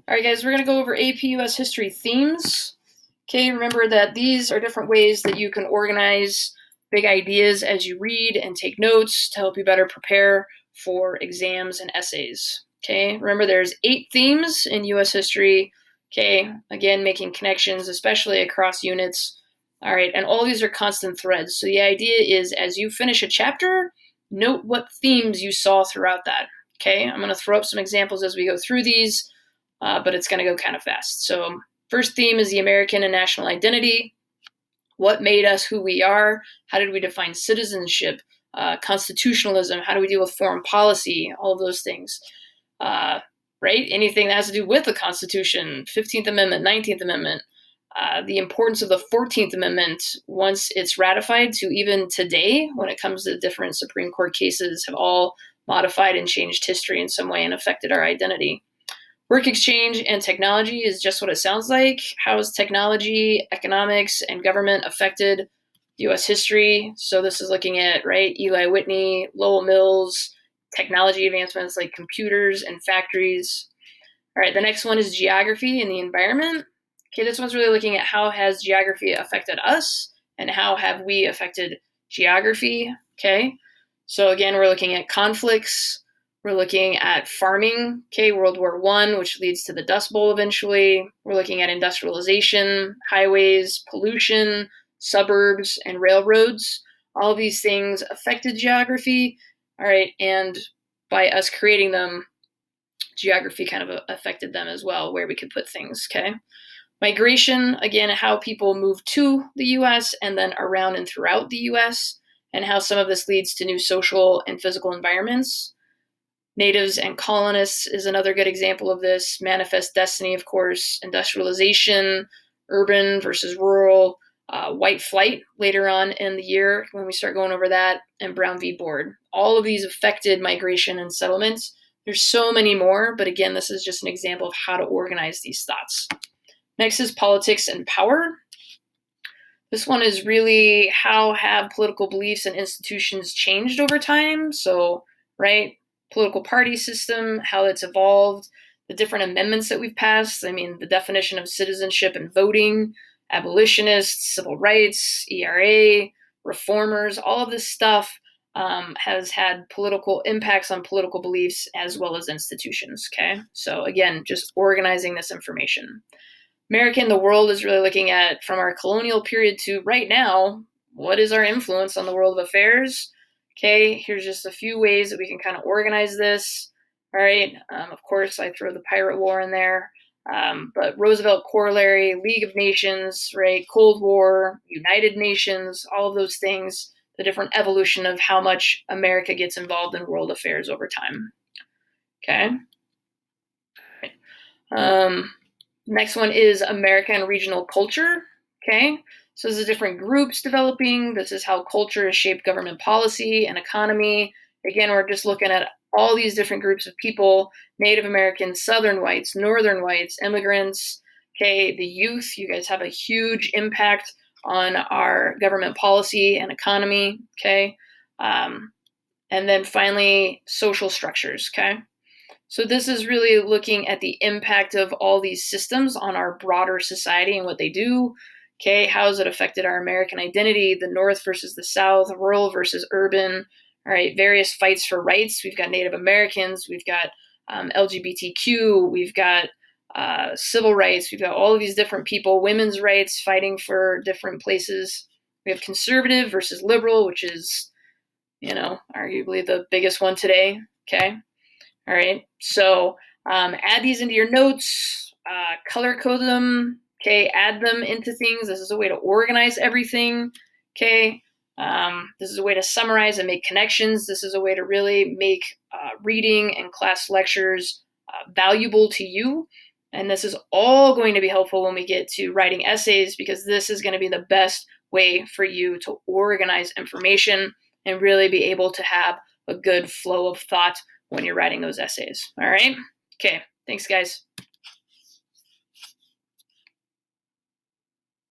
All right, guys, we're going to go over APUS history themes. Okay, remember that these are different ways that you can organize big ideas as you read and take notes to help you better prepare for exams and essays. Okay, remember there's 8 themes in US history. Okay, again, making connections, especially across units. All right, and all these are constant threads. So the idea is as you finish a chapter, note what themes you saw throughout that. Okay, I'm going to throw up some examples as we go through these. But it's going to go kind of fast. So first theme is the American and national identity. What made us who we are? How did we define citizenship, constitutionalism? How do we deal with foreign policy? All of those things, right? Anything that has to do with the Constitution, 15th Amendment, 19th Amendment, the importance of the 14th Amendment once it's ratified to even today when it comes to different Supreme Court cases have all modified and changed history in some way and affected our identity. Work exchange and technology is just what it sounds like. How has technology, economics, and government affected U.S. history? So this is looking at, right, Eli Whitney, Lowell Mills, technology advancements like computers and factories. All right, the next one is geography and the environment. Okay, this one's really looking at how has geography affected us and how have we affected geography. Okay, so again, we're looking at conflicts. We're looking at farming, okay, World War I, which leads to the Dust Bowl eventually. We're looking at industrialization, highways, pollution, suburbs, and railroads. All of these things affected geography, all right, and by us creating them, geography kind of affected them as well, where we could put things, okay? Migration, again, how people move to the U.S. and then around and throughout the U.S., and how some of this leads to new social and physical environments. Natives and colonists is another good example of this. Manifest destiny, of course, industrialization, urban versus rural, white flight later on in the year when we start going over that, and Brown v. Board. All of these affected migration and settlements. There's so many more, but again, this is just an example of how to organize these thoughts. Next is politics and power. This one is really how have political beliefs and institutions changed over time? So, right, political party system, how it's evolved, the different amendments that we've passed. I mean, the definition of citizenship and voting, abolitionists, civil rights, ERA, reformers, all of this stuff has had political impacts on political beliefs as well as institutions, okay? So again, just organizing this information. America and the world is really looking at, from our colonial period to right now, what is our influence on the world of affairs? Okay, here's just a few ways that we can kind of organize this. All right, of course, I throw the Pirate War in there, but Roosevelt Corollary, League of Nations, right, Cold War, United Nations, all of those things, the different evolution of how much America gets involved in world affairs over time. Okay. Next one is American regional culture. Okay. So this is different groups developing. This is how culture has shaped government policy and economy. Again, we're just looking at all these different groups of people, Native Americans, Southern whites, Northern whites, immigrants. Okay, the youth, you guys have a huge impact on our government policy and economy. Okay. And then finally, social structures. Okay. So this is really looking at the impact of all these systems on our broader society and what they do. Okay, how has it affected our American identity, the North versus the South, rural versus urban, all right, various fights for rights. We've got Native Americans, we've got LGBTQ, we've got civil rights, we've got all of these different people, women's rights, fighting for different places. We have conservative versus liberal, which is, arguably the biggest one today, okay? All right, so add these into your notes, color code them, okay, add them into things. This is a way to organize everything, okay? This is a way to summarize and make connections. This is a way to really make reading and class lectures valuable to you. And this is all going to be helpful when we get to writing essays, because this is going to be the best way for you to organize information and really be able to have a good flow of thought when you're writing those essays. All right? Okay, thanks, guys.